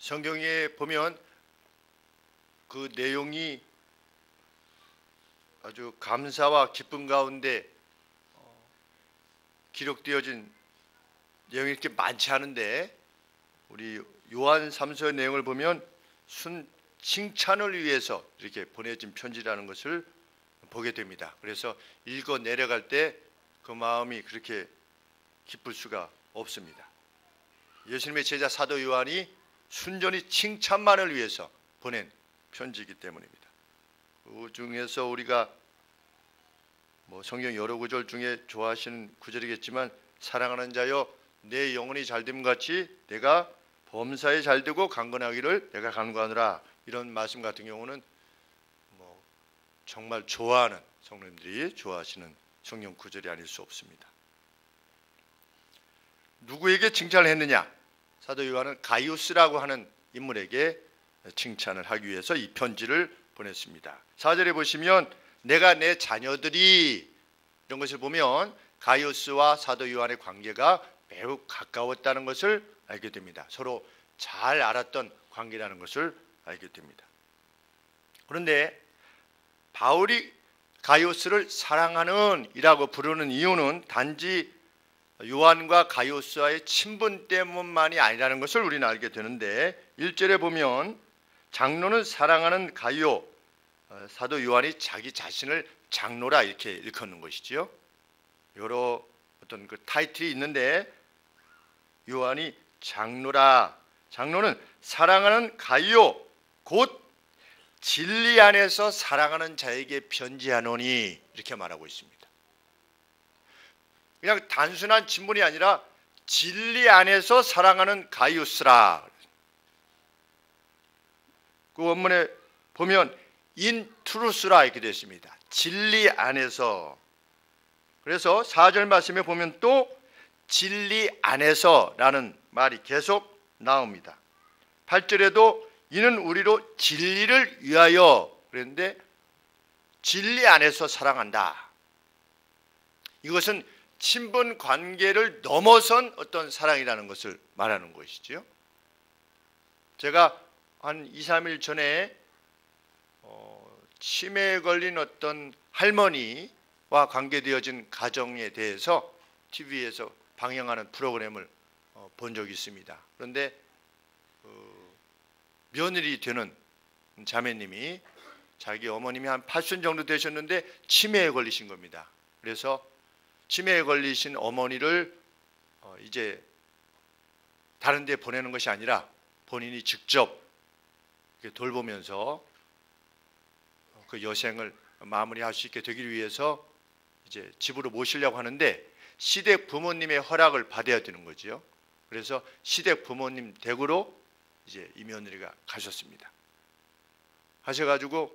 성경에 보면 그 내용이 아주 감사와 기쁨 가운데 기록되어진 내용이 이렇게 많지 않은데, 우리 요한 3서의 내용을 보면 칭찬을 위해서 이렇게 보내진 편지라는 것을 보게 됩니다. 그래서 읽어 내려갈 때 그 마음이 그렇게 기쁠 수가 없습니다. 예수님의 제자 사도 요한이 순전히 칭찬만을 위해서 보낸 편지이기 때문입니다. 그 중에서 우리가 성경 여러 구절 중에 좋아하시는 구절이겠지만, 사랑하는 자여 내 영혼이 잘됨 같이 내가 범사에 잘되고 강건하기를 내가 간구하노라, 이런 말씀 같은 경우는 정말 좋아하는 성도님들이 좋아하시는 성경 구절이 아닐 수 없습니다. 누구에게 칭찬을 했느냐? 사도 요한은 가이우스라고 하는 인물에게 칭찬을 하기 위해서 이 편지를 보냈습니다. 4절에 보시면 내가 내 자녀들이, 이런 것을 보면 가이우스와 사도 요한의 관계가 매우 가까웠다는 것을 알게 됩니다. 서로 잘 알았던 관계라는 것을 알게 됩니다. 그런데 바울이 가이우스를 사랑하는 이라고 부르는 이유는 단지 요한과 가이우스와의 친분 때문만이 아니라는 것을 우리는 알게 되는데, 1절에 보면 장로는 사랑하는 가이오, 사도 요한이 자기 자신을 장로라 이렇게 일컫는 것이지요. 여러 어떤 그 타이틀이 있는데 요한이 장로라, 장로는 사랑하는 가이오 곧 진리 안에서 사랑하는 자에게 편지하노니, 이렇게 말하고 있습니다. 그냥 단순한 친분이 아니라 진리 안에서 사랑하는 가이우스라. 그 원문에 보면 in truth라 이렇게 되어 있습니다. 진리 안에서. 그래서 4절 말씀에 보면 또 진리 안에서라는 말이 계속 나옵니다. 8절에도 이는 우리로 진리를 위하여 그랬는데, 진리 안에서 사랑한다. 이것은 친분 관계를 넘어선 어떤 사랑이라는 것을 말하는 것이죠. 제가 한 2, 3일 전에 치매에 걸린 어떤 할머니와 관계되어진 가정에 대해서 TV에서 방영하는 프로그램을 본 적이 있습니다. 그런데 며느리 되는 자매님이 자기 어머님이 한 80 정도 되셨는데 치매에 걸리신 겁니다. 그래서 치매에 걸리신 어머니를 이제 다른 데 보내는 것이 아니라 본인이 직접 돌보면서 그 여생을 마무리할 수 있게 되기 위해서 이제 집으로 모시려고 하는데, 시댁 부모님의 허락을 받아야 되는 거지요. 그래서 시댁 부모님 댁으로 이제 이 며느리가 가셨습니다. 하셔가지고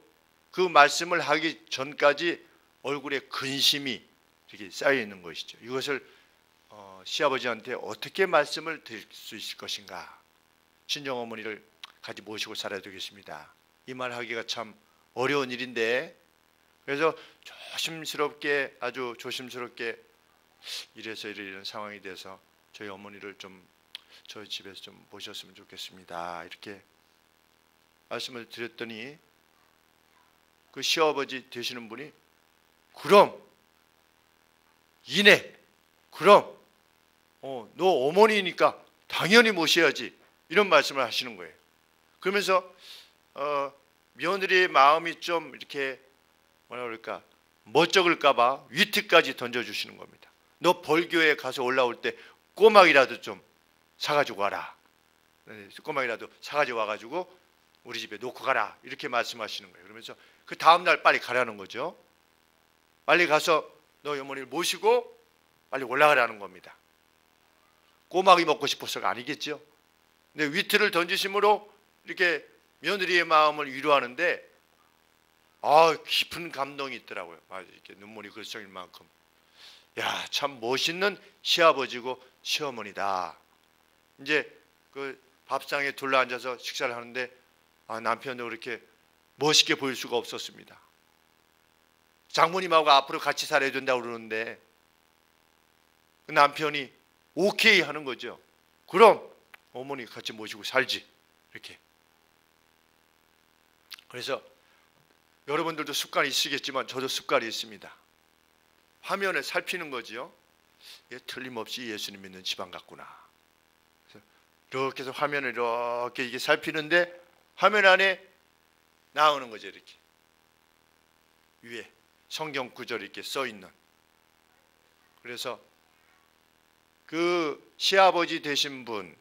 그 말씀을 하기 전까지 얼굴에 근심이 이렇게 쌓여 있는 것이죠. 이것을 시아버지한테 어떻게 말씀을 드릴 수 있을 것인가. 친정 어머니를 같이 모시고 살아야 되겠습니다. 이 말 하기가 참 어려운 일인데, 그래서 조심스럽게, 아주 조심스럽게 이래서 이런 상황이 돼서 저희 어머니를 좀 저희 집에서 좀 모셨으면 좋겠습니다. 이렇게 말씀을 드렸더니 그 시아버지 되시는 분이 그럼 이내 그럼 너 어머니니까 당연히 모셔야지, 이런 말씀을 하시는 거예요. 그러면서 며느리의 마음이 좀 이렇게 뭐라 그럴까 멋쩍을까 봐 위트까지 던져주시는 겁니다. 너 벌교에 가서 올라올 때 꼬막이라도 좀 사가지고 와라. 꼬막이라도 사가지고 와가지고 우리 집에 놓고 가라, 이렇게 말씀하시는 거예요. 그러면서 그 다음날 빨리 가라는 거죠. 빨리 가서 너 어머니를 모시고 빨리 올라가라는 겁니다. 꼬막이 먹고 싶어서가 아니겠죠. 근데 위트를 던지심으로 이렇게 며느리의 마음을 위로하는데 깊은 감동이 있더라고요. 이렇게 눈물이 글썽일 만큼. 야, 참 멋있는 시아버지고 시어머니다. 이제 그 밥상에 둘러앉아서 식사를 하는데 남편도 그렇게 멋있게 보일 수가 없었습니다. 장모님하고 앞으로 같이 살아야 된다고 그러는데 남편이 오케이 하는 거죠. 그럼 어머니 같이 모시고 살지. 이렇게. 그래서 여러분들도 습관이 있으시겠지만 저도 습관이 있습니다. 화면을 살피는 거지요. 틀림없이 예수님 믿는 집안 같구나. 이렇게 해서 화면을 이렇게 이게 살피는데 화면 안에 나오는 거죠. 이렇게 위에 성경 구절이 이렇게 써 있는. 그래서 그 시아버지 되신 분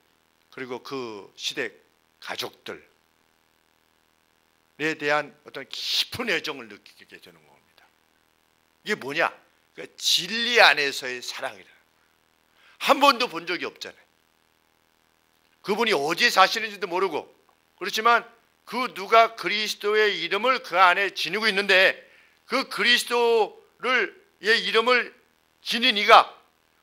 그리고 그 시대 가족들에 대한 어떤 깊은 애정을 느끼게 되는 겁니다. 이게 뭐냐? 그러니까 진리 안에서의 사랑이라. 한 번도 본 적이 없잖아요. 그분이 어디에 사시는지도 모르고 그렇지만 그 누가 그리스도의 이름을 그 안에 지니고 있는데 그 그리스도의 이름을 지닌 이가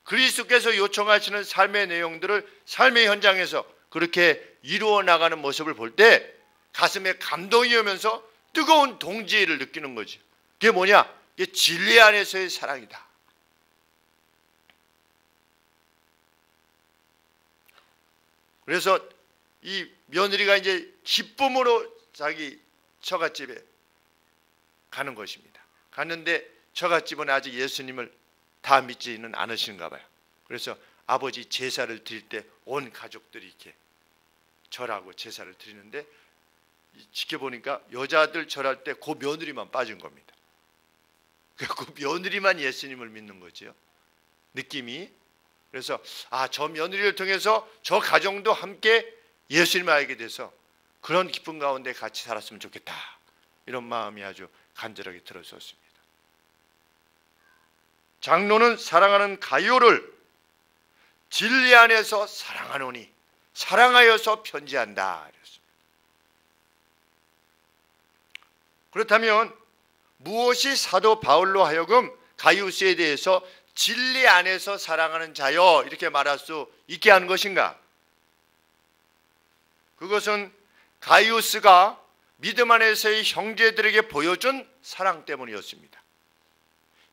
그리스도께서 요청하시는 삶의 내용들을 삶의 현장에서 그렇게 이루어 나가는 모습을 볼 때 가슴에 감동이 오면서 뜨거운 동지를 느끼는 거지. 그게 뭐냐? 이게 진리 안에서의 사랑이다. 그래서 이 며느리가 이제 기쁨으로 자기 처갓집에 가는 것입니다. 갔는데 처갓집은 아직 예수님을 다 믿지는 않으신가 봐요. 그래서 아버지 제사를 드릴 때 온 가족들이 이렇게 절하고 제사를 드리는데 지켜보니까 여자들 절할 때 그 며느리만 빠진 겁니다. 그 며느리만 예수님을 믿는 거죠. 느낌이. 그래서 저 며느리를 통해서 저 가정도 함께 예수님을 알게 돼서 그런 기쁨 가운데 같이 살았으면 좋겠다. 이런 마음이 아주 간절하게 들었었습니다. 장로는 사랑하는 가요를 진리 안에서 사랑하노니 사랑하여서 편지한다. 그렇다면 무엇이 사도 바울로 하여금 가이우스에 대해서 진리 안에서 사랑하는 자여 이렇게 말할 수 있게 하는 것인가? 그것은 가이우스가 믿음 안에서의 형제들에게 보여준 사랑 때문이었습니다.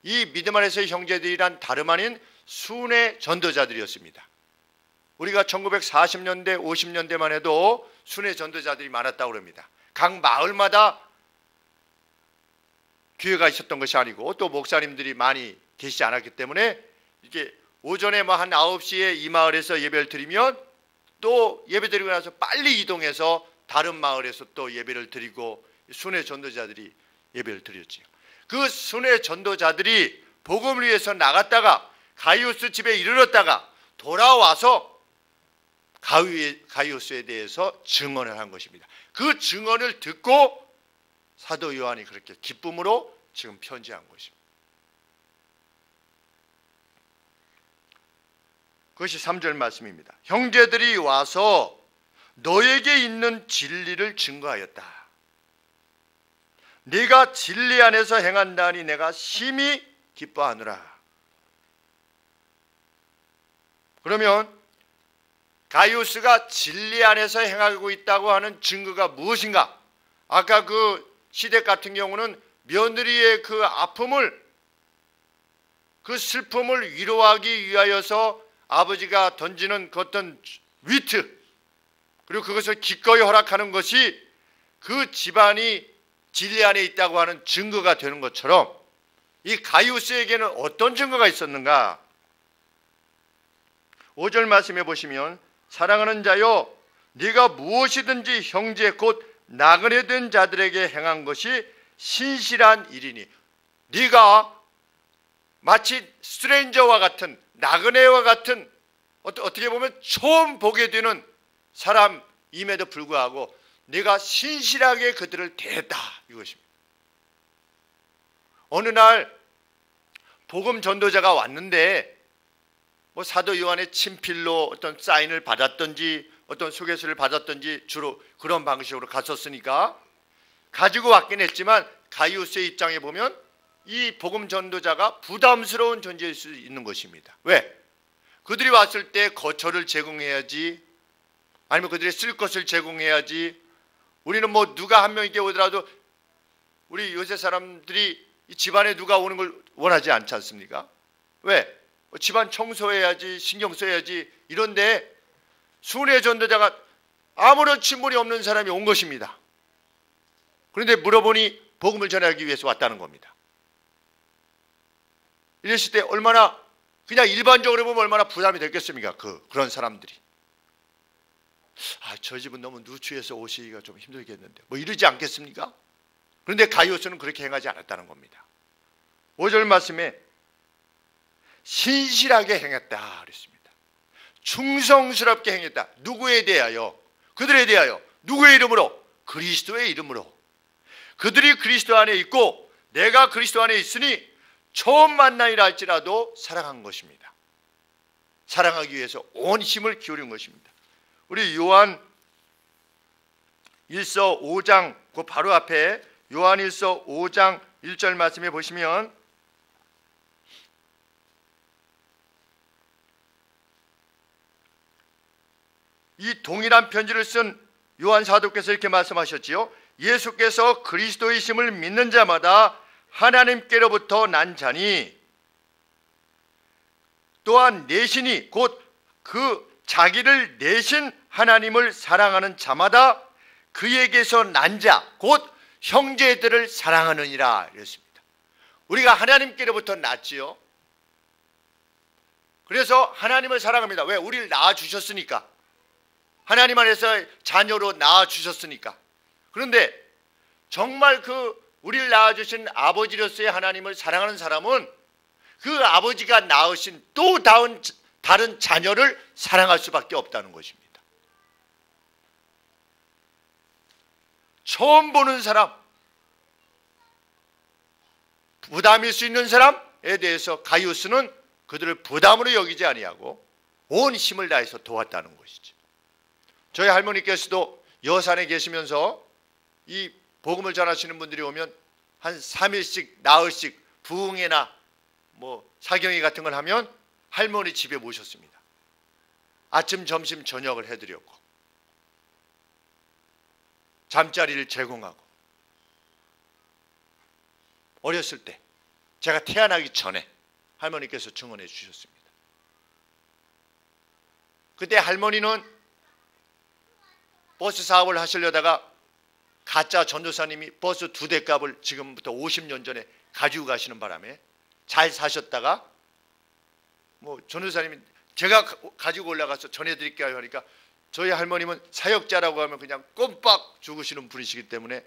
이 믿음 안에서의 형제들이란 다름 아닌 순회 전도자들이었습니다. 우리가 1940년대 50년대만 해도 순회 전도자들이 많았다고 합니다. 각 마을마다 교회가 있었던 것이 아니고 또 목사님들이 많이 계시지 않았기 때문에 이게 오전에 한 9시에 이 마을에서 예배를 드리면 또 예배 드리고 나서 빨리 이동해서 다른 마을에서 또 예배를 드리고 순회 전도자들이 예배를 드렸지요. 그 순회 전도자들이 복음을 위해서 나갔다가 가이우스 집에 이르렀다가 돌아와서 가이우스에 대해서 증언을 한 것입니다. 그 증언을 듣고 사도 요한이 그렇게 기쁨으로 지금 편지한 것입니다. 그것이 3절 말씀입니다. 형제들이 와서 너에게 있는 진리를 증거하였다. 네가 진리 안에서 행한다니 내가 심히 기뻐하노라. 그러면 가이우스가 진리 안에서 행하고 있다고 하는 증거가 무엇인가? 아까 그 시댁 같은 경우는 며느리의 그 아픔을 그 슬픔을 위로하기 위하여서 아버지가 던지는 그 어떤 위트 그리고 그것을 기꺼이 허락하는 것이 그 집안이 진리 안에 있다고 하는 증거가 되는 것처럼 이 가이우스에게는 어떤 증거가 있었는가? 5절 말씀해 보시면 사랑하는 자여 네가 무엇이든지 형제 곧 나그네 된 자들에게 행한 것이 신실한 일이니 네가 마치 스트레인저와 같은 나그네와 같은 어떻게 보면 처음 보게 되는 사람임에도 불구하고 네가 신실하게 그들을 대했다 이것입니다. 어느 날 복음 전도자가 왔는데 사도 요한의 친필로 어떤 사인을 받았던지 어떤 소개서를 받았던지 주로 그런 방식으로 갔었으니까 가지고 왔긴 했지만 가이우스의 입장에 보면 이 복음 전도자가 부담스러운 존재일 수 있는 것입니다. 왜? 그들이 왔을 때 거처를 제공해야지 아니면 그들이 쓸 것을 제공해야지 우리는 누가 한 명에게 오더라도 우리 요새 사람들이 이 집안에 누가 오는 걸 원하지 않지 않습니까? 왜? 집안 청소해야지 신경 써야지 이런데 순회 전도자가 아무런 친분이 없는 사람이 온 것입니다. 그런데 물어보니 복음을 전하기 위해서 왔다는 겁니다. 이랬을 때 얼마나, 그냥 일반적으로 보면 얼마나 부담이 됐겠습니까? 그런 사람들이. 저 집은 너무 누추해서 오시기가 좀 힘들겠는데 뭐 이러지 않겠습니까? 그런데 가이오스는 그렇게 행하지 않았다는 겁니다. 5절 말씀에 신실하게 행했다 그랬습니다. 충성스럽게 행했다. 누구에 대하여? 그들에 대하여. 누구의 이름으로? 그리스도의 이름으로. 그들이 그리스도 안에 있고 내가 그리스도 안에 있으니 처음 만나이라 할지라도 사랑한 것입니다. 사랑하기 위해서 온 힘을 기울인 것입니다. 우리 요한 1서 5장 그 바로 앞에 요한 1서 5장 1절 말씀에 보시면 이 동일한 편지를 쓴 요한 사도께서 이렇게 말씀하셨지요. 예수께서 그리스도이심을 믿는 자마다 하나님께로부터 난 자니 또한 내신이 곧 그 자기를 내신 하나님을 사랑하는 자마다 그에게서 난 자 곧 형제들을 사랑하느니라 이랬습니다. 우리가 하나님께로부터 났지요. 그래서 하나님을 사랑합니다. 왜? 우리를 낳아주셨으니까. 하나님 안에서 자녀로 낳아주셨으니까. 그런데 정말 우리를 낳아주신 아버지로서의 하나님을 사랑하는 사람은 그 아버지가 낳으신 또 다른 자녀를 사랑할 수밖에 없다는 것입니다. 처음 보는 사람, 부담일 수 있는 사람에 대해서 가이오스는 그들을 부담으로 여기지 아니하고 온 힘을 다해서 도왔다는 것이죠. 저희 할머니께서도 여산에 계시면서 이 복음을 전하시는 분들이 오면 한 3일씩 나흘씩 부흥회나 뭐 사경회 같은 걸 하면 할머니 집에 모셨습니다. 아침, 점심, 저녁을 해드렸고 잠자리를 제공하고 어렸을 때 제가 태어나기 전에 할머니께서 증언해 주셨습니다. 그때 할머니는 버스 사업을 하시려다가 가짜 전도사님이 버스 2대 값을 지금부터 50년 전에 가지고 가시는 바람에 잘 사셨다가 뭐 전도사님이 제가 가지고 올라가서 전해드릴게요 하니까 저희 할머님은 사역자라고 하면 그냥 꼼빡 죽으시는 분이시기 때문에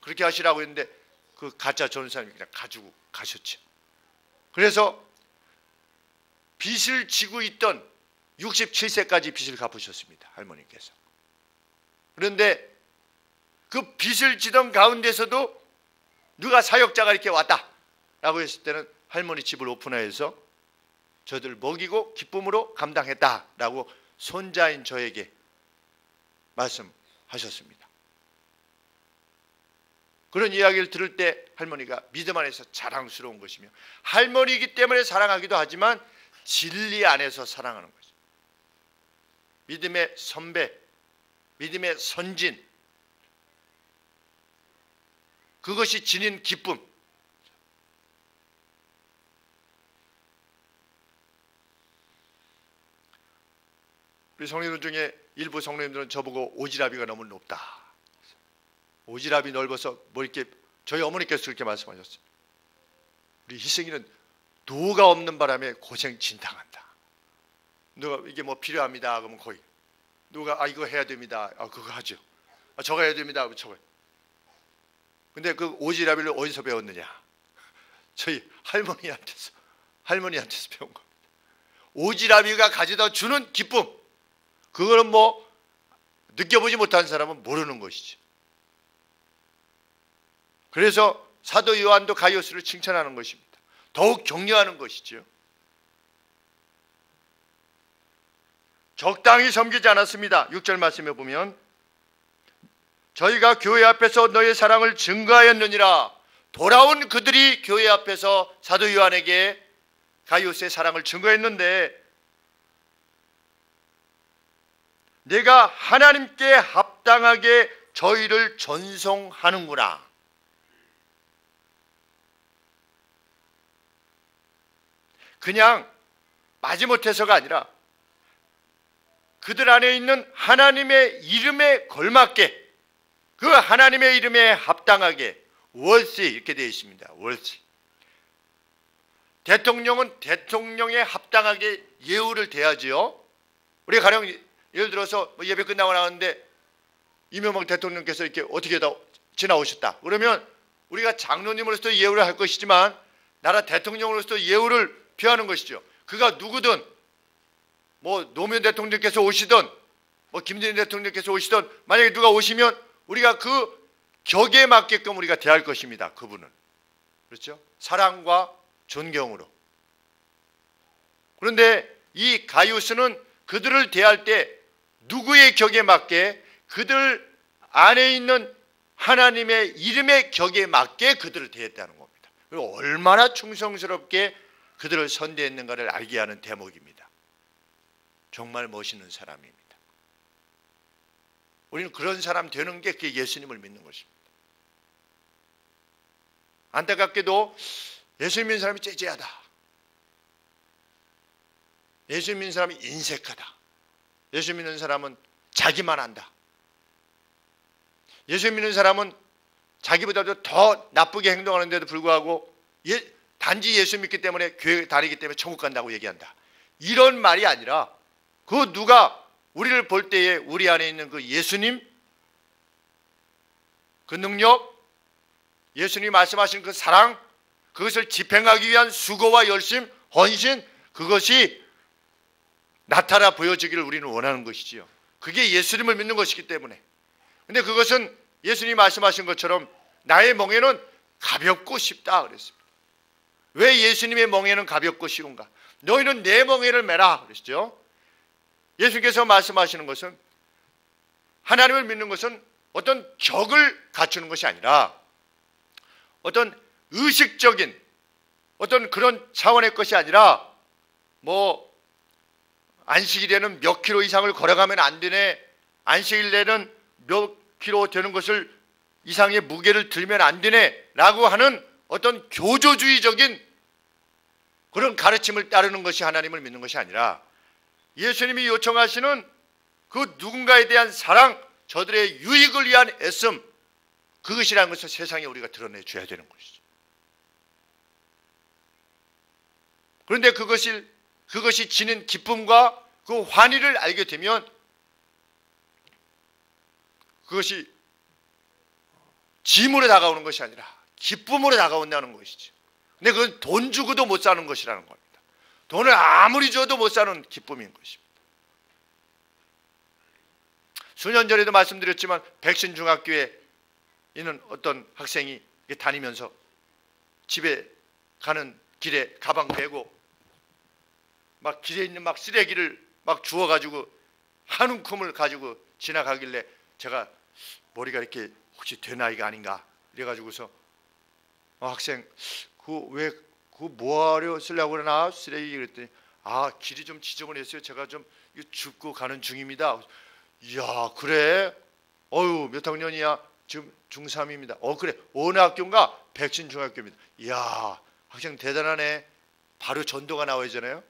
그렇게 하시라고 했는데 그 가짜 전도사님이 그냥 가지고 가셨죠. 그래서 빚을 지고 있던 67세까지 빚을 갚으셨습니다. 할머니께서. 그런데 그 빚을 지던 가운데서도 누가 사역자가 이렇게 왔다 라고 했을 때는 할머니 집을 오픈해서 저들 먹이고 기쁨으로 감당했다라고 손자인 저에게 말씀하셨습니다. 그런 이야기를 들을 때 할머니가 믿음 안에서 자랑스러운 것이며 할머니이기 때문에 사랑하기도 하지만 진리 안에서 사랑하는 것입니다. 믿음의 선배, 믿음의 선진, 그것이 지닌 기쁨. 우리 성도님들 중에 일부 성도님들은 저보고 오지랖이가 너무 높다. 오지랖이 넓어서 뭐 이렇게 저희 어머니께서 그렇게 말씀하셨어요. 우리 희승이는 노가 없는 바람에 고생 진당한다. 누가 이게 뭐 필요합니다. 그러면 거의 누가 이거 해야 됩니다. 그거 하죠. 저거 해야 됩니다. 저거. 근데 그 오지랖이를 어디서 배웠느냐? 저희 할머니한테서 배운 겁니다. 오지랖이가 가져다 주는 기쁨. 그거는 뭐 느껴보지 못한 사람은 모르는 것이지. 그래서 사도 요한도 가이오스를 칭찬하는 것입니다. 더욱 격려하는 것이죠. 적당히 섬기지 않았습니다. 6절 말씀에 보면 저희가 교회 앞에서 너의 사랑을 증거하였느니라. 돌아온 그들이 교회 앞에서 사도 요한에게 가이오스의 사랑을 증거했는데 내가 하나님께 합당하게 저희를 전송하는구나. 그냥 마지못해서가 아니라 그들 안에 있는 하나님의 이름에 걸맞게, 그 하나님의 이름에 합당하게, worthy 이렇게 되어 있습니다. worthy. 대통령은 대통령에 합당하게 예우를 대하지요. 우리가 가령 예를 들어서 예배 끝나고 나왔는데 이명박 대통령께서 이렇게 어떻게 다 지나오셨다. 그러면 우리가 장로님으로서 예우를 할 것이지만 나라 대통령으로서 예우를 표하는 것이죠. 그가 누구든 뭐 노무현 대통령께서 오시든 뭐 김대중 대통령께서 오시든 만약에 누가 오시면 우리가 그 격에 맞게끔 우리가 대할 것입니다. 그분은. 그렇죠? 사랑과 존경으로. 그런데 이 가이우스는 그들을 대할 때 누구의 격에 맞게, 그들 안에 있는 하나님의 이름의 격에 맞게 그들을 대했다는 겁니다. 그리고 얼마나 충성스럽게 그들을 선대했는가를 알게 하는 대목입니다. 정말 멋있는 사람입니다. 우리는 그런 사람 되는 게 그게 예수님을 믿는 것입니다. 안타깝게도 예수 믿는 사람이 째째하다. 예수 믿는 사람이 인색하다. 예수 믿는 사람은 자기만 안다. 예수 믿는 사람은 자기보다도 더 나쁘게 행동하는데도 불구하고 단지 예수 믿기 때문에 교회 다니기 때문에 천국 간다고 얘기한다. 이런 말이 아니라 그 누가 우리를 볼 때에 우리 안에 있는 그 예수님, 그 능력, 예수님이 말씀하신 그 사랑, 그것을 집행하기 위한 수고와 열심, 헌신, 그것이 나타나 보여지기를 우리는 원하는 것이지요. 그게 예수님을 믿는 것이기 때문에. 근데 그것은 예수님이 말씀하신 것처럼 나의 멍에는 가볍고 쉽다 그랬습니다. 왜 예수님의 멍에는 가볍고 쉬운가? 너희는 내 멍에를 메라 그랬죠. 예수께서 말씀하시는 것은 하나님을 믿는 것은 어떤 격을 갖추는 것이 아니라 어떤 의식적인 어떤 그런 차원의 것이 아니라 뭐 안식일에는 몇 킬로 이상을 걸어가면 안 되네, 안식일에는 몇 킬로 되는 것을 이상의 무게를 들면 안 되네 라고 하는 어떤 교조주의적인 그런 가르침을 따르는 것이 하나님을 믿는 것이 아니라 예수님이 요청하시는 그 누군가에 대한 사랑, 저들의 유익을 위한 애씀, 그것이라는 것을 세상에 우리가 드러내줘야 되는 것이죠. 그런데 그것이 지닌 기쁨과 그 환희를 알게 되면 그것이 짐으로 다가오는 것이 아니라 기쁨으로 다가온다는 것이죠. 근데 그건 돈 주고도 못 사는 것이라는 겁니다. 돈을 아무리 줘도 못 사는 기쁨인 것입니다. 수년 전에도 말씀드렸지만 백신중학교에 있는 어떤 학생이 다니면서 집에 가는 길에 가방 메고 막 길에 있는 막 쓰레기를 막 주워가지고 한 움큼을 가지고 지나가길래 제가 머리가 이렇게 혹시 된 아이가 아닌가 이래가지고서 학생 그거 뭐하려 쓰려고 그러나 쓰레기 그랬더니 길이 좀 지저분했어요. 제가 좀 줍고 가는 중입니다. 이야 그래? 몇 학년이야? 지금 중3입니다. 그래 어느 학교인가? 백신중학교입니다. 이야 학생 대단하네. 바로 전도가 나와야 되잖아요.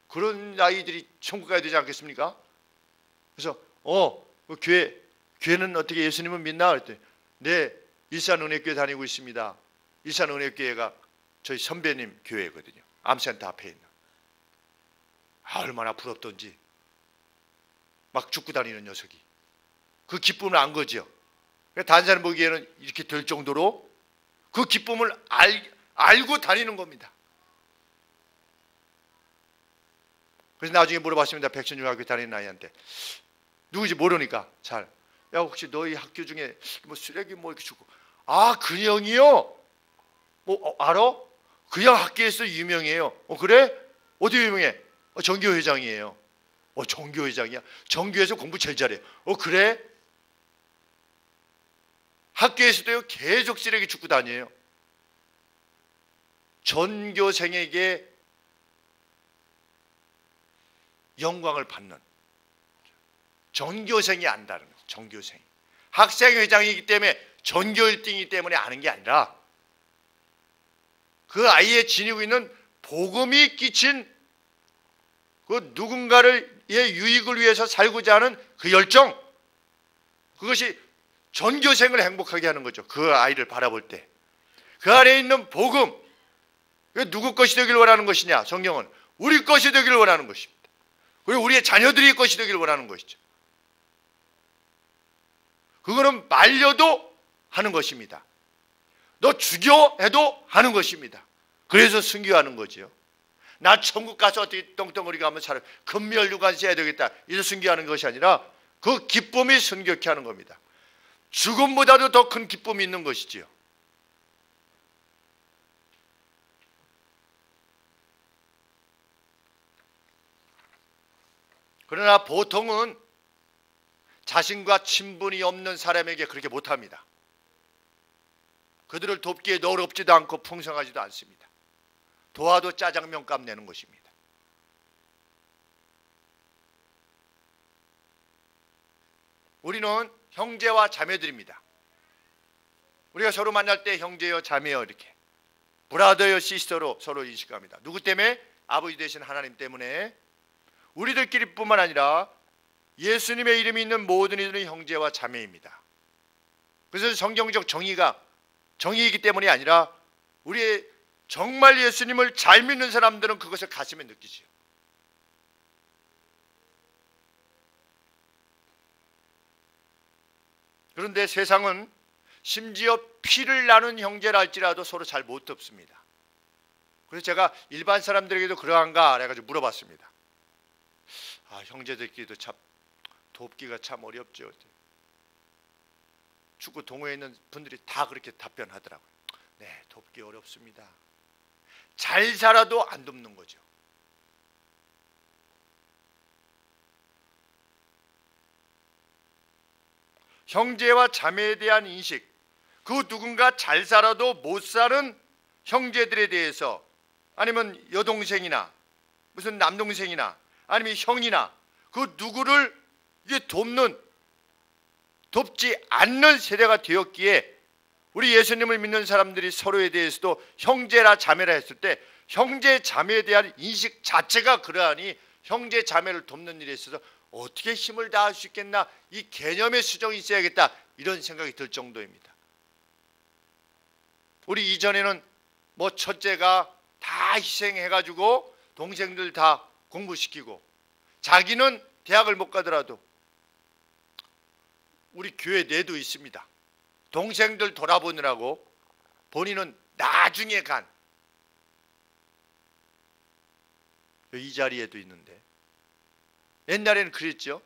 그런 아이들이 천국 가야 되지 않겠습니까? 그래서 교회는 어떻게 예수님은 믿나? 그랬더니 네 일산은혜교회 다니고 있습니다. 일산은혜교회가 저희 선배님 교회거든요. 암센터 앞에 있는. 얼마나 부럽던지. 막 죽고 다니는 녀석이. 그 기쁨을 안 거죠. 다른 사람 보기에는 이렇게 될 정도로 그 기쁨을 알고 다니는 겁니다. 그래서 나중에 물어봤습니다. 백신중학교 다니는 아이한테. 누구지 모르니까 잘. 야 혹시 너희 학교 중에 뭐 쓰레기 뭐 이렇게 주고. 그 형이요? 뭐 알아? 그 형 학교에서 유명해요. 그래? 어디 유명해? 정교회장이에요. 정교회장이야? 정교에서 공부 제일 잘해. 그래? 학교에서도요 계속 쓰레기 줍고 다녀요. 전교생에게 영광을 받는 전교생이 안다는 거죠. 전교생. 학생회장이기 때문에 전교 1등이기 때문에 아는 게 아니라 그 아이의 지니고 있는 복음이 끼친 그 누군가의 유익을 위해서 살고자 하는 그 열정, 그것이 전교생을 행복하게 하는 거죠. 그 아이를 바라볼 때 그 안에 있는 복음, 누구 것이 되길 원하는 것이냐? 성경은 우리 것이 되길 원하는 것입니다. 그리고 우리의 자녀들이 것이 되길 원하는 것이죠. 그거는 말려도 하는 것입니다. 너 죽여 해도 하는 것입니다. 그래서 순교하는 거지요. 나 천국 가서 어떻게 똥덩어리가 하면 살아 금멸류관시 해야 되겠다 이래서 순교하는 것이 아니라 그 기쁨이 순교케 하는 겁니다. 죽음보다도 더 큰 기쁨이 있는 것이지요. 그러나 보통은 자신과 친분이 없는 사람에게 그렇게 못합니다. 그들을 돕기에 너럽지도 않고 풍성하지도 않습니다. 도와도 짜장면값 내는 것입니다. 우리는 형제와 자매들입니다. 우리가 서로 만날 때 형제여 자매여 이렇게 브라더여 시스터로 서로 인식합니다. 누구 때문에? 아버지 되신 하나님 때문에. 우리들끼리뿐만 아니라 예수님의 이름이 있는 모든 이들은 형제와 자매입니다. 그래서 성경적 정의이기 때문이 아니라 우리의 정말 예수님을 잘 믿는 사람들은 그것을 가슴에 느끼지요. 그런데 세상은 심지어 피를 나눈 형제라 할지라도 서로 잘 못 돕습니다. 그래서 제가 일반 사람들에게도 그러한가 해가지고 물어봤습니다. 형제들끼리도 참 돕기가 참 어렵죠. 축구 동호회에 있는 분들이 다 그렇게 답변하더라고요. 네, 돕기 어렵습니다. 잘 살아도 안 돕는 거죠. 형제와 자매에 대한 인식, 그 누군가 잘 살아도 못 사는 형제들에 대해서 아니면 여동생이나 무슨 남동생이나 아니면 형이나 그 누구를 이게 돕지 않는 세대가 되었기에 우리 예수님을 믿는 사람들이 서로에 대해서도 형제라 자매라 했을 때 형제 자매에 대한 인식 자체가 그러하니 형제 자매를 돕는 일에 있어서 어떻게 힘을 다할 수 있겠나, 이 개념의 수정이 있어야겠다 이런 생각이 들 정도입니다. 우리 이전에는 뭐 첫째가 다 희생해가지고 동생들 다 공부시키고 자기는 대학을 못 가더라도 우리 교회 내도 있습니다. 동생들 돌아보느라고 본인은 나중에 간 이 자리에도 있는데 옛날에는 그랬죠.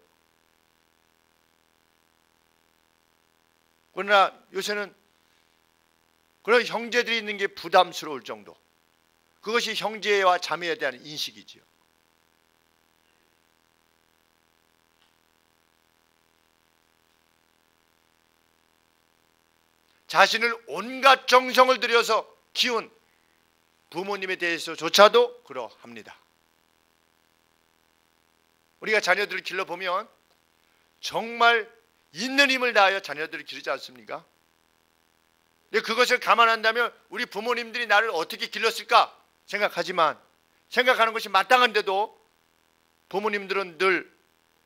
그러나 요새는 그런 형제들이 있는 게 부담스러울 정도. 그것이 형제와 자매에 대한 인식이지요. 자신을 온갖 정성을 들여서 키운 부모님에 대해서조차도 그러합니다. 우리가 자녀들을 길러보면 정말 있는 힘을 다하여 자녀들을 기르지 않습니까? 근데 그것을 감안한다면 우리 부모님들이 나를 어떻게 길렀을까 생각하지만, 생각하는 것이 마땅한데도 부모님들은 늘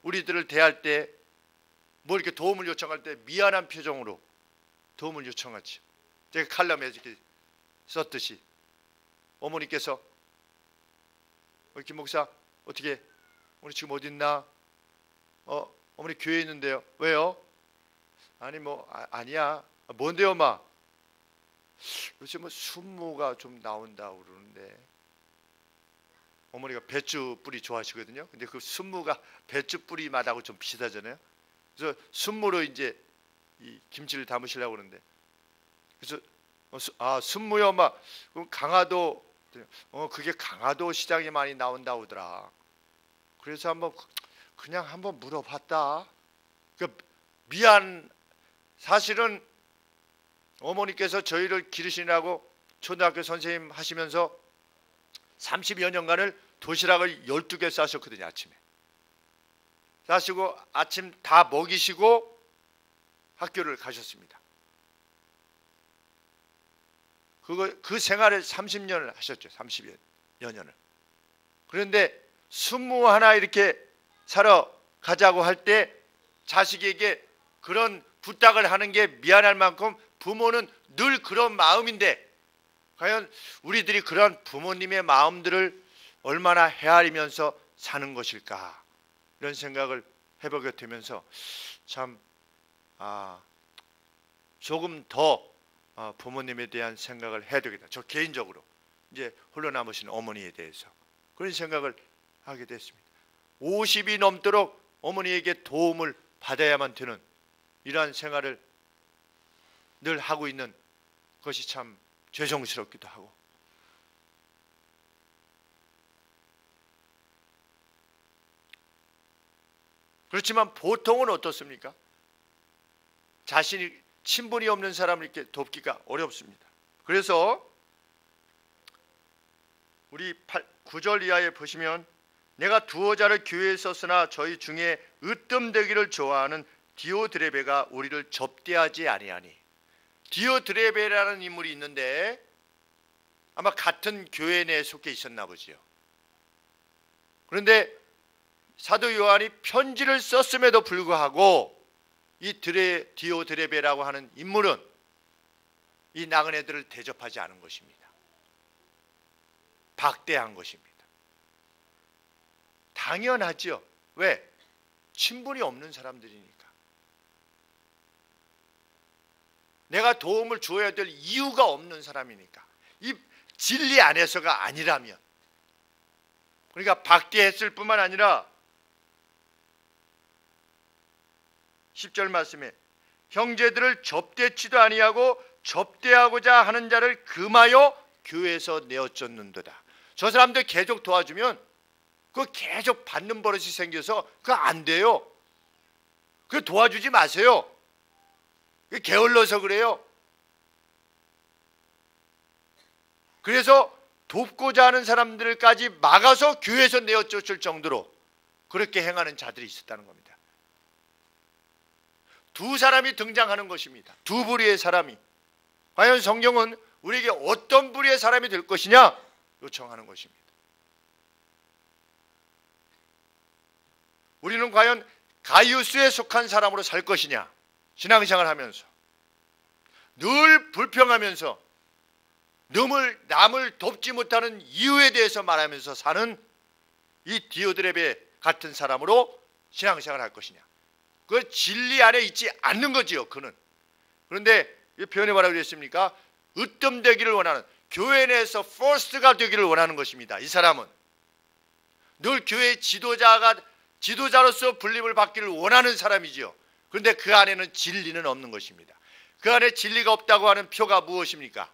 우리들을 대할 때 뭐 이렇게 도움을 요청할 때 미안한 표정으로 도움을 요청하지. 제가 칼럼에 이렇게 썼듯이 어머니께서 김 목사 어떻게 오늘 지금 어디 있나? 어머니 교회에 있는데요. 왜요? 아니 뭐 아니야. 뭔데요, 마? 요새 뭐 순무가 좀 나온다고 그러는데 어머니가 배추 뿌리 좋아하시거든요. 근데 그 순무가 배추 뿌리 맛하고 좀 비슷하잖아요. 그래서 순무로 이제 이 김치를 담으시려고 그러는데 그래서 순무요, 마? 그럼 강화도 그게 강화도 시장에 많이 나온다고 하더라. 그래서 그냥 한번 물어봤다. 사실은 어머니께서 저희를 기르시느라고 초등학교 선생님 하시면서 30여 년간을 도시락을 12개 싸셨거든요. 아침에 싸시고 아침 다 먹이시고 학교를 가셨습니다. 그 생활을 30년을 하셨죠. 30여 년을. 그런데 순무 하나 이렇게 사러 가자고 할 때 자식에게 그런 부탁을 하는 게 미안할 만큼 부모는 늘 그런 마음인데, 과연 우리들이 그런 부모님의 마음들을 얼마나 헤아리면서 사는 것일까, 이런 생각을 해보게 되면서 참 조금 더 부모님에 대한 생각을 해야 되겠다. 저 개인적으로 이제 홀로 남으신 어머니에 대해서 그런 생각을 하게 됐습니다. 50이 넘도록 어머니에게 도움을 받아야만 되는 이러한 생활을 늘 하고 있는 것이 참 죄송스럽기도 하고, 그렇지만 보통은 어떻습니까? 자신이 친분이 없는 사람을 이렇게 돕기가 어렵습니다. 그래서 우리 9절 이하에 보시면, 내가 두어 자를 교회에 썼으나 저희 중에 으뜸되기를 좋아하는 디오드레베가 우리를 접대하지 아니하니. 디오드레베라는 인물이 있는데 아마 같은 교회 내에 속해 있었나 보지요. 그런데 사도 요한이 편지를 썼음에도 불구하고 이 디오드레베라고 하는 인물은 이 나그네들을 대접하지 않은 것입니다. 박대한 것입니다. 당연하죠. 왜? 친분이 없는 사람들이니까. 내가 도움을 주어야 될 이유가 없는 사람이니까. 이 진리 안에서가 아니라면. 그러니까 박대했을 뿐만 아니라 10절 말씀에 형제들을 접대치도 아니하고 접대하고자 하는 자를 금하여 교회에서 내어쫓는도다. 저 사람들 계속 도와주면 그거 계속 받는 버릇이 생겨서 그거 안 돼요. 그거 도와주지 마세요. 그게 게을러서 그래요. 그래서 돕고자 하는 사람들까지 막아서 교회에서 내어쫓을 정도로 그렇게 행하는 자들이 있었다는 겁니다. 두 사람이 등장하는 것입니다. 두 부류의 사람이. 과연 성경은 우리에게 어떤 부류의 사람이 될 것이냐 요청하는 것입니다. 우리는 과연 가이우스에 속한 사람으로 살 것이냐, 신앙생활을 하면서 늘 불평하면서 남을 돕지 못하는 이유에 대해서 말하면서 사는 이 디오드레베 같은 사람으로 신앙생활을 할 것이냐, 그 진리 안에 있지 않는 거지요. 그는. 그런데 이 표현이 뭐라고 그랬습니까? 으뜸되기를 원하는, 교회 내에서 퍼스트가 되기를 원하는 것입니다. 이 사람은 늘 교회의 지도자로서 불림을 받기를 원하는 사람이지요. 그런데 그 안에는 진리는 없는 것입니다. 그 안에 진리가 없다고 하는 표가 무엇입니까?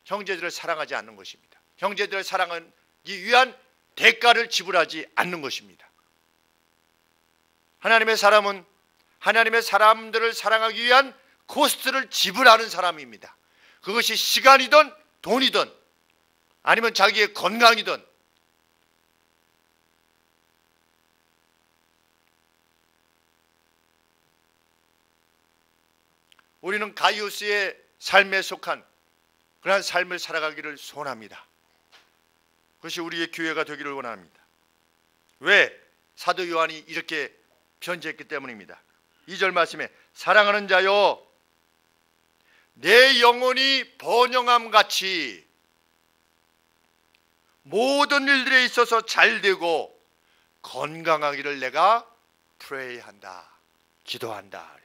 형제들을 사랑하지 않는 것입니다. 형제들을 사랑하기 위한 대가를 지불하지 않는 것입니다. 하나님의 사람은 하나님의 사람들을 사랑하기 위한 코스트를 지불하는 사람입니다. 그것이 시간이든 돈이든 아니면 자기의 건강이든. 우리는 가이우스의 삶에 속한 그러한 삶을 살아가기를 소원합니다. 그것이 우리의 교회가 되기를 원합니다. 왜? 사도 요한이 이렇게 편지했기 때문입니다. 2절 말씀에 사랑하는 자여, 내 영혼이 번영함 같이 모든 일들에 있어서 잘되고 건강하기를 내가 프레이한다, 기도한다.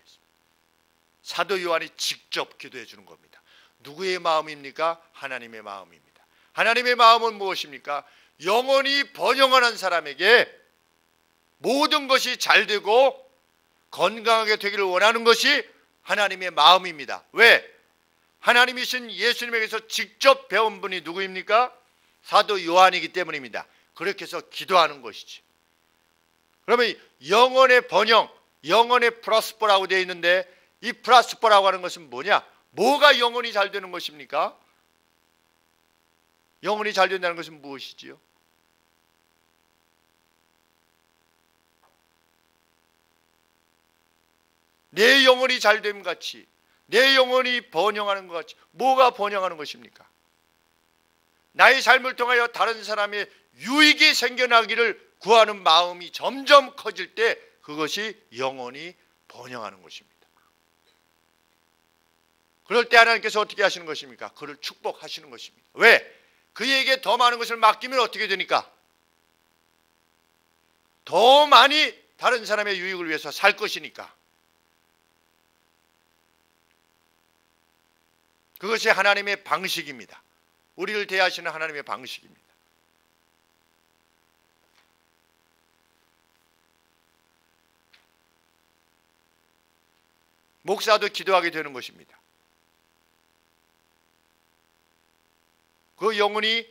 사도 요한이 직접 기도해 주는 겁니다. 누구의 마음입니까? 하나님의 마음입니다. 하나님의 마음은 무엇입니까? 영원히 번영하는 사람에게 모든 것이 잘되고 건강하게 되기를 원하는 것이 하나님의 마음입니다. 왜? 하나님이신 예수님에게서 직접 배운 분이 누구입니까? 사도 요한이기 때문입니다. 그렇게 해서 기도하는 것이지. 그러면 영원의 번영, 영원의 프로스퍼라고 되어 있는데 이 프로스퍼라고 하는 것은 뭐냐? 뭐가 영원히 잘 되는 것입니까? 영원히 잘 된다는 것은 무엇이지요? 내 영혼이 잘됨 같이, 내 영혼이 번영하는 것 같이. 뭐가 번영하는 것입니까? 나의 삶을 통하여 다른 사람의 유익이 생겨나기를 구하는 마음이 점점 커질 때 그것이 영원히 번영하는 것입니다. 그럴 때 하나님께서 어떻게 하시는 것입니까? 그를 축복하시는 것입니다. 왜? 그에게 더 많은 것을 맡기면 어떻게 되니까? 더 많이 다른 사람의 유익을 위해서 살 것이니까. 그것이 하나님의 방식입니다. 우리를 대하시는 하나님의 방식입니다. 목사도 기도하게 되는 것입니다. 그 영혼이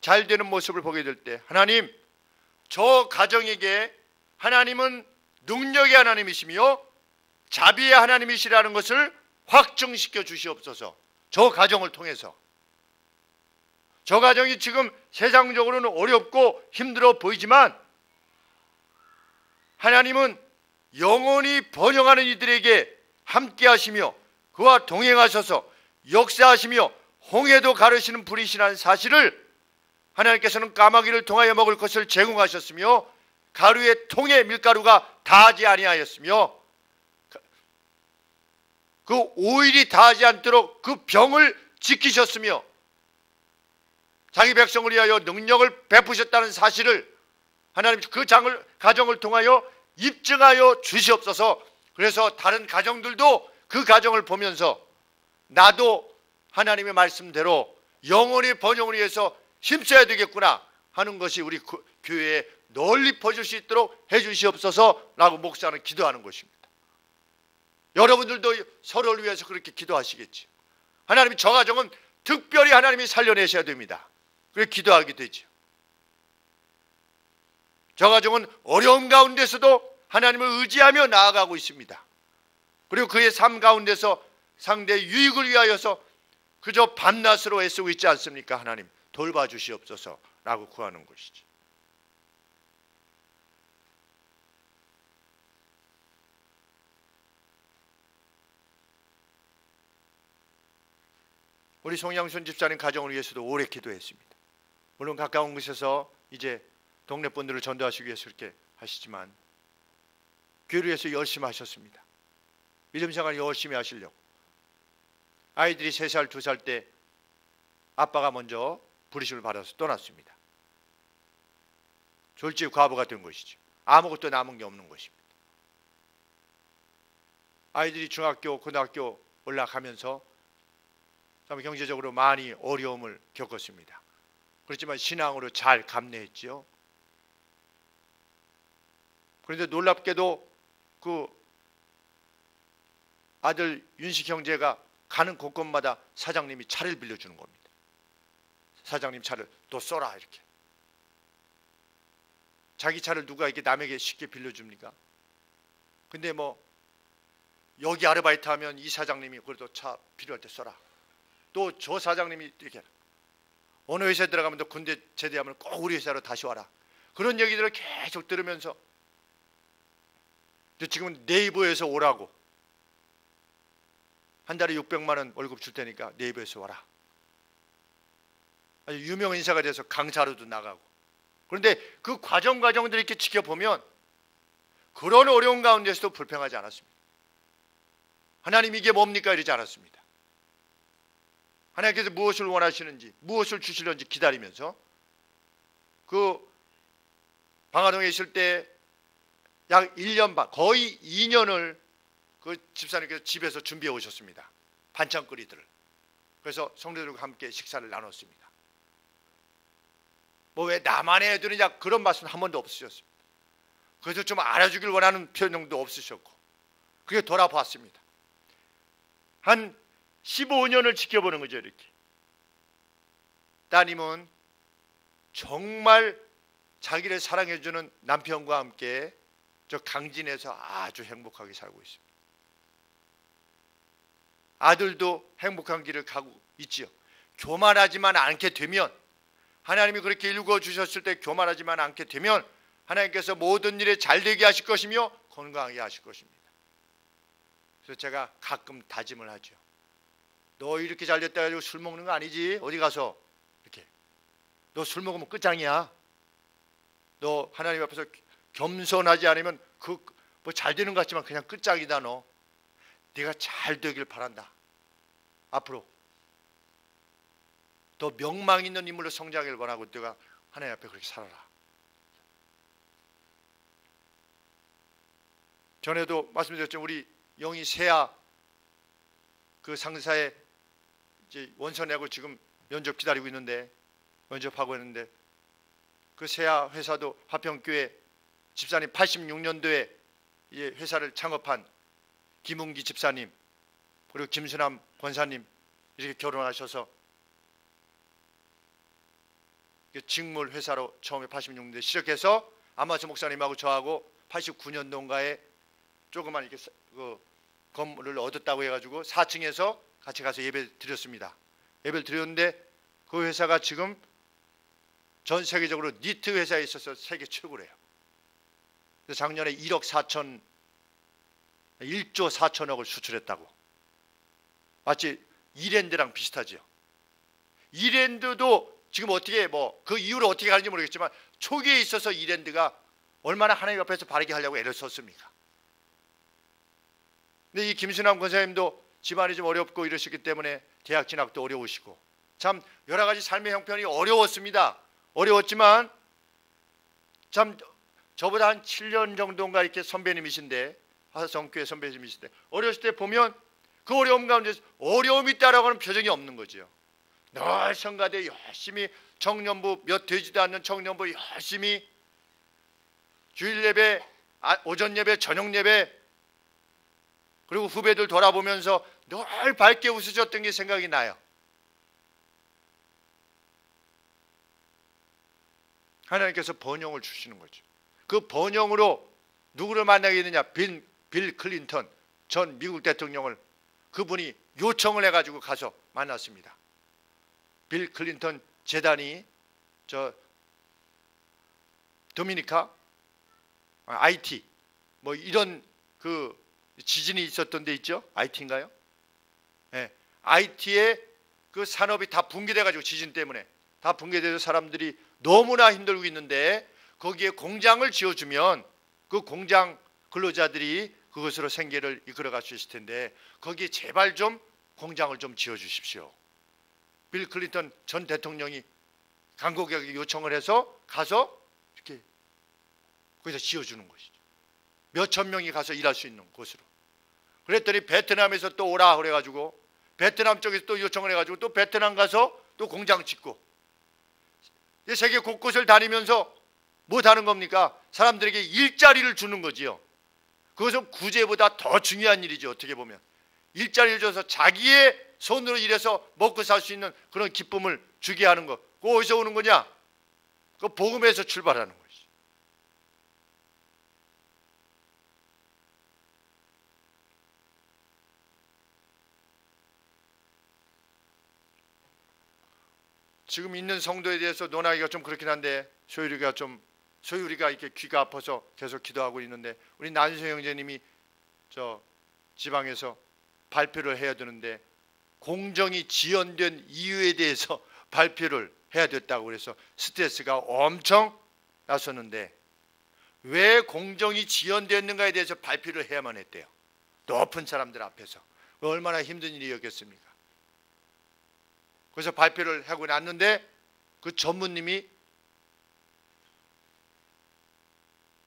잘 되는 모습을 보게 될 때 하나님, 저 가정에게 하나님은 능력의 하나님이시며 자비의 하나님이시라는 것을 확증시켜 주시옵소서. 저 가정을 통해서. 저 가정이 지금 세상적으로는 어렵고 힘들어 보이지만 하나님은 영원히 번영하는 이들에게 함께 하시며 그와 동행하셔서 역사하시며 홍해도 가르시는 분이시라는 사실을 하나님께서는 까마귀를 통하여 먹을 것을 제공하셨으며 가루의 통에 밀가루가 다하지 아니하였으며 그 오일이 다하지 않도록 그 병을 지키셨으며 자기 백성을 위하여 능력을 베푸셨다는 사실을 하나님 그 가정을 통하여 입증하여 주시옵소서. 그래서 다른 가정들도 그 가정을 보면서 나도 하나님의 말씀대로 영원히 번영을 위해서 힘써야 되겠구나 하는 것이 우리 교회에 널리 퍼질 수 있도록 해주시옵소서라고 목사는 기도하는 것입니다. 여러분들도 서로를 위해서 그렇게 기도하시겠지. 하나님이 저 가정은 특별히 하나님이 살려내셔야 됩니다. 그렇게 기도하게 되죠. 저 가정은 어려움 가운데서도 하나님을 의지하며 나아가고 있습니다. 그리고 그의 삶 가운데서 상대의 유익을 위하여서 그저 밤낮으로 애쓰고 있지 않습니까? 하나님 돌봐주시옵소서라고 구하는 것이지. 우리 송양순 집사님 가정을 위해서도 오래 기도했습니다. 물론 가까운 곳에서 이제 동네 분들을 전도하시기 위해서 이렇게 하시지만 교회를 위해서 열심히 하셨습니다. 믿음 생활 열심히 하시려고. 아이들이 3살, 2살 때 아빠가 먼저 부르심을 받아서 떠났습니다. 졸지 과부가 된 것이죠. 아무것도 남은 게 없는 것입니다. 아이들이 중학교, 고등학교 올라가면서 참 경제적으로 많이 어려움을 겪었습니다. 그렇지만 신앙으로 잘 감내했지요. 그런데 놀랍게도 그 아들 윤식 형제가 가는 곳곳마다 사장님이 차를 빌려주는 겁니다. 사장님 차를 또 써라 이렇게. 자기 차를 누가 이렇게 남에게 쉽게 빌려줍니까? 근데 뭐 여기 아르바이트 하면 이 사장님이 그래도 차 필요할 때 써라. 또 저 사장님이 이렇게 어느 회사에 들어가면 또 군대 제대하면 꼭 우리 회사로 다시 와라. 그런 얘기들을 계속 들으면서 지금은 네이버에서 오라고. 한 달에 600만 원 월급 줄 테니까 네이버에서 와라. 아주 유명 인사가 돼서 강사로도 나가고. 그런데 그 과정들을 이렇게 지켜보면 그런 어려운 가운데서도 불평하지 않았습니다. 하나님 이게 뭡니까? 이러지 않았습니다. 하나님께서 무엇을 원하시는지, 무엇을 주시려는지 기다리면서 그 방화동에 있을 때 약 1년 반, 거의 2년을 그 집사님께서 집에서 준비해 오셨습니다. 반찬거리들을. 그래서 성도들과 함께 식사를 나눴습니다. 뭐 왜 나만의 애들이냐 그런 말씀 한 번도 없으셨습니다. 그래서 좀 알아주길 원하는 표현도 없으셨고 그게 돌아봤습니다. 한 15년을 지켜보는 거죠. 이렇게 따님은 정말 자기를 사랑해주는 남편과 함께 저 강진에서 아주 행복하게 살고 있습니다. 아들도 행복한 길을 가고 있지요. 교만하지만 않게 되면 하나님이 그렇게 읽어주셨을 때 교만하지만 않게 되면 하나님께서 모든 일에 잘되게 하실 것이며 건강하게 하실 것입니다. 그래서 제가 가끔 다짐을 하죠. 너 이렇게 잘됐다 해가지고 술 먹는 거 아니지? 어디 가서 이렇게 너 술 먹으면 끝장이야. 너 하나님 앞에서 겸손하지 않으면 그 뭐 잘 되는 것 같지만 그냥 끝장이다. 너 네가 잘 되길 바란다. 앞으로 더 명망 있는 인물로 성장하길 원하고 네가 하나님 앞에 그렇게 살아라. 전에도 말씀드렸죠. 우리 영희 세아 그 상사에 이제 원서 내고 지금 면접 기다리고 있는데, 면접하고 있는데, 그 세아 회사도 화평교회 집사님 86년도에 이제 회사를 창업한 김웅기 집사님 그리고 김수남 권사님 이렇게 결혼하셔서 직물 회사로 처음에 86년도에 시작해서 아마스 목사님하고 저하고 89년도인가에 조그만 이렇게 그 건물을 얻었다고 해가지고 4층에서 같이 가서 예배 드렸습니다. 예배를 드렸는데 그 회사가 지금 전 세계적으로 니트 회사에 있어서 세계 최고래요. 그래서 작년에 1조 4천억을 수출했다고. 마치 이랜드랑 비슷하죠. 이랜드도 지금 어떻게 뭐 그 이유를 어떻게 가는지 모르겠지만 초기에 있어서 이랜드가 얼마나 하나님 앞에서 바르게 하려고 애를 썼습니까? 근데 이 김순남 권사님도 집안이 좀 어렵고 이러시기 때문에 대학 진학도 어려우시고 참 여러 가지 삶의 형편이 어려웠습니다. 어려웠지만 참 저보다 한 7년 정도인가 이렇게 선배님이신데, 화성교회 선배님이신데, 어렸을 때 보면 그 어려움 가운데 어려움이 있다라고 하는 표정이 없는 거죠. 늘 성가대 열심히 청년부, 몇 되지도 않는 청년부 열심히 주일 예배, 오전 예배, 저녁 예배, 그리고 후배들 돌아보면서 늘 밝게 웃으셨던 게 생각이 나요. 하나님께서 번영을 주시는 거죠. 그 번영으로 누구를 만나게 되느냐? 빌 클린턴 전 미국 대통령을 그분이 요청을 해가지고 가서 만났습니다. 빌 클린턴 재단이 저 도미니카 IT 뭐 이런 그 지진이 있었던 데 있죠? IT인가요? 네. IT에 그 산업이 다 붕괴돼가지고 지진 때문에 다 붕괴돼서 사람들이 너무나 힘들고 있는데 거기에 공장을 지어주면 그 공장 근로자들이 그것으로 생계를 이끌어갈 수 있을 텐데 거기에 제발 좀 공장을 좀 지어주십시오. 빌 클린턴 전 대통령이 간곡하게 요청을 해서 가서 이렇게 거기서 지어주는 것이죠. 몇천 명이 가서 일할 수 있는 곳으로. 그랬더니 베트남에서 또 오라 그래가지고 베트남 쪽에서 또 요청을 해가지고 또 베트남 가서 또 공장 짓고 세계 곳곳을 다니면서 뭐 하는 겁니까? 사람들에게 일자리를 주는 거지요. 그것은 구제보다 더 중요한 일이죠. 어떻게 보면 일자리를 줘서 자기의 손으로 일해서 먹고 살 수 있는 그런 기쁨을 주게 하는 것. 그거 어디서 오는 거냐? 그 복음에서 출발하는 것이죠. 지금 있는 성도에 대해서 논하기가 좀 그렇긴 한데 소율이가 이렇게 귀가 아파서 계속 기도하고 있는데 우리 난수 형제님이 저 지방에서 발표를 해야 되는데 공정이 지연된 이유에 대해서 발표를 해야 됐다고 그래서 스트레스가 엄청 났었는데 왜 공정이 지연됐는가에 대해서 발표를 해야만 했대요. 높은 사람들 앞에서. 얼마나 힘든 일이었겠습니까? 그래서 발표를 하고 났는데 그 전무님이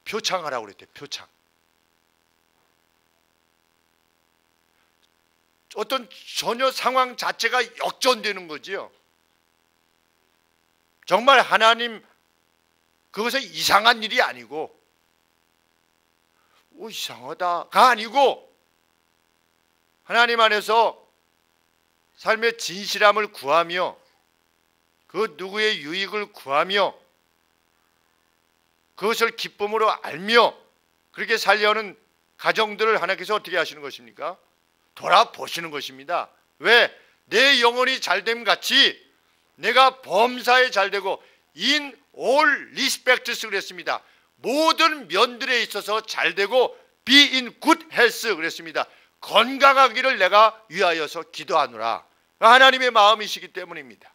표창하라고 그랬대요. 표창. 어떤 전혀 상황 자체가 역전되는 거지요. 정말 하나님 그것은 이상한 일이 아니고 이상하다가 아니고 하나님 안에서 삶의 진실함을 구하며 그 누구의 유익을 구하며 그것을 기쁨으로 알며 그렇게 살려는 가정들을 하나님께서 어떻게 하시는 것입니까? 돌아보시는 것입니다. 왜? 내 영혼이 잘됨 같이 내가 범사에 잘되고 in all respects 그랬습니다. 모든 면들에 있어서 잘되고 be in good health 그랬습니다. 건강하기를 내가 위하여서 기도하노라. 하나님의 마음이시기 때문입니다.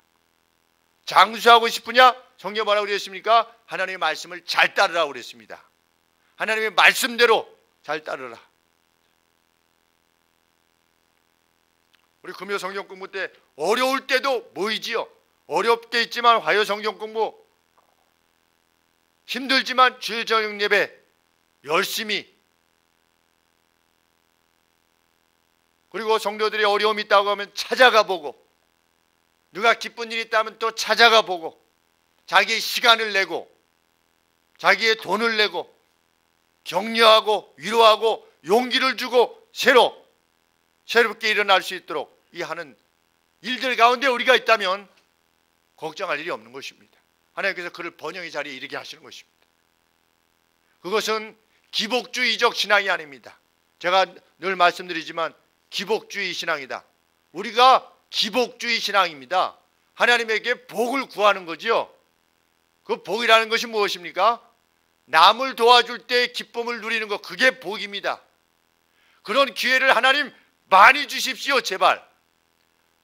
장수하고 싶으냐? 성경 뭐라고 그랬습니까? 하나님의 말씀을 잘 따르라고 그랬습니다. 하나님의 말씀대로 잘 따르라. 우리 금요 성경 공부 때 어려울 때도 모이지요. 어렵게 있지만 화요 성경 공부, 힘들지만 주일 저녁 예배 열심히, 그리고 성도들이 어려움이 있다고 하면 찾아가 보고, 누가 기쁜 일이 있다면 또 찾아가 보고, 자기의 시간을 내고 자기의 돈을 내고 격려하고 위로하고 용기를 주고 새롭게 일어날 수 있도록 이 하는 일들 가운데 우리가 있다면 걱정할 일이 없는 것입니다. 하나님께서 그를 번영의 자리에 이르게 하시는 것입니다. 그것은 기복주의적 신앙이 아닙니다. 제가 늘 말씀드리지만 기복주의 신앙이다. 우리가 기복주의 신앙입니다. 하나님에게 복을 구하는 거지요. 그 복이라는 것이 무엇입니까? 남을 도와줄 때 기쁨을 누리는 것, 그게 복입니다. 그런 기회를 하나님 많이 주십시오. 제발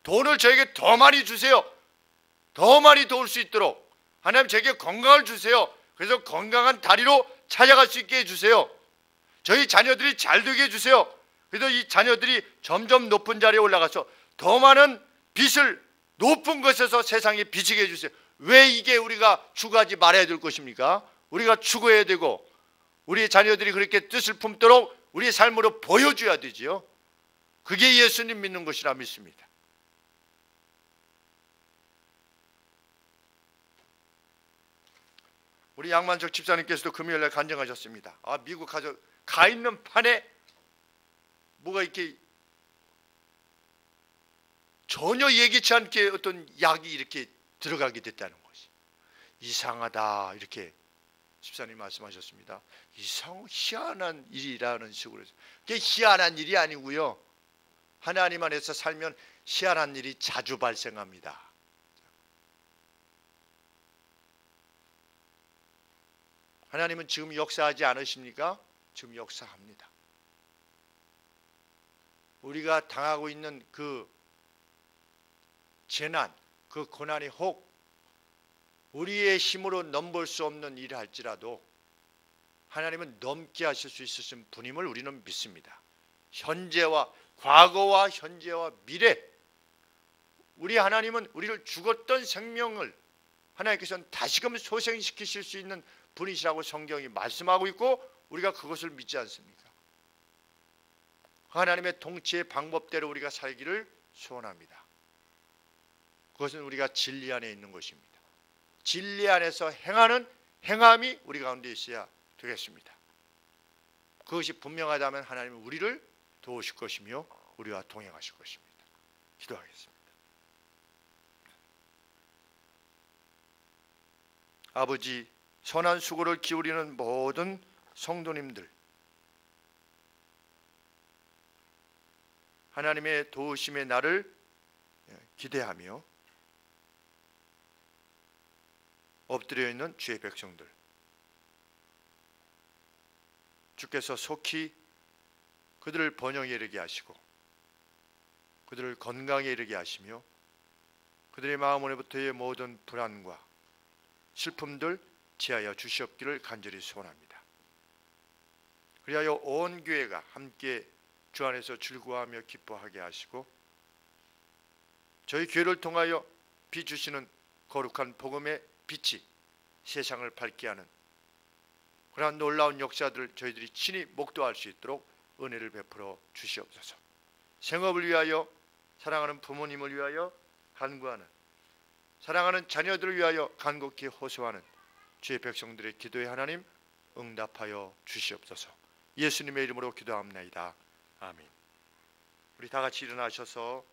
돈을 저에게 더 많이 주세요. 더 많이 도울 수 있도록 하나님 저에게 건강을 주세요. 그래서 건강한 다리로 찾아갈 수 있게 해주세요. 저희 자녀들이 잘 되게 해주세요. 그래서 이 자녀들이 점점 높은 자리에 올라가서 더 많은 빛을 높은 것에서 세상에 비치게 해주세요. 왜 이게 우리가 추구하지 말아야 될 것입니까? 우리가 추구해야 되고 우리 자녀들이 그렇게 뜻을 품도록 우리의 삶으로 보여줘야 되지요. 그게 예수님 믿는 것이라 믿습니다. 우리 양만석 집사님께서도 금요일날 간증하셨습니다. 미국 가 있는 판에 뭐가 이렇게 전혀 예기치 않게 어떤 약이 이렇게 들어가게 됐다는 것이 이상하다, 이렇게 집사님 말씀하셨습니다. 희한한 일이라는 식으로. 그게 희한한 일이 아니고요, 하나님 안에서 살면 희한한 일이 자주 발생합니다. 하나님은 지금 역사하지 않으십니까? 지금 역사합니다. 우리가 당하고 있는 그 재난, 그 고난이 혹 우리의 힘으로 넘볼 수 없는 일을 할지라도 하나님은 넘게 하실 수 있으신 분임을 우리는 믿습니다. 현재와 과거와 현재와 미래, 우리 하나님은 우리를 죽었던 생명을 하나님께서는 다시금 소생시키실 수 있는 분이시라고 성경이 말씀하고 있고 우리가 그것을 믿지 않습니까? 하나님의 통치의 방법대로 우리가 살기를 소원합니다. 그것은 우리가 진리 안에 있는 것입니다. 진리 안에서 행하는 행함이 우리 가운데 있어야 되겠습니다. 그것이 분명하다면 하나님은 우리를 도우실 것이며 우리와 동행하실 것입니다. 기도하겠습니다. 아버지, 선한 수고를 기울이는 모든 성도님들, 하나님의 도우심의 날을 기대하며 엎드려 있는 주의 백성들, 주께서 속히 그들을 번영에 이르게 하시고 그들을 건강에 이르게 하시며 그들의 마음 안에부터의 모든 불안과 슬픔들 지하여 주시옵기를 간절히 소원합니다. 그리하여 온 교회가 함께 주 안에서 즐거워하며 기뻐하게 하시고 저희 교회를 통하여 비주시는 거룩한 복음의 빛이 세상을 밝게 하는 그러한 놀라운 역사들을 저희들이 친히 목도할 수 있도록 은혜를 베풀어 주시옵소서. 생업을 위하여, 사랑하는 부모님을 위하여 간구하는, 사랑하는 자녀들을 위하여 간곡히 호소하는 주의 백성들의 기도에 하나님 응답하여 주시옵소서. 예수님의 이름으로 기도합나이다. 아멘. 우리 다 같이 일어나셔서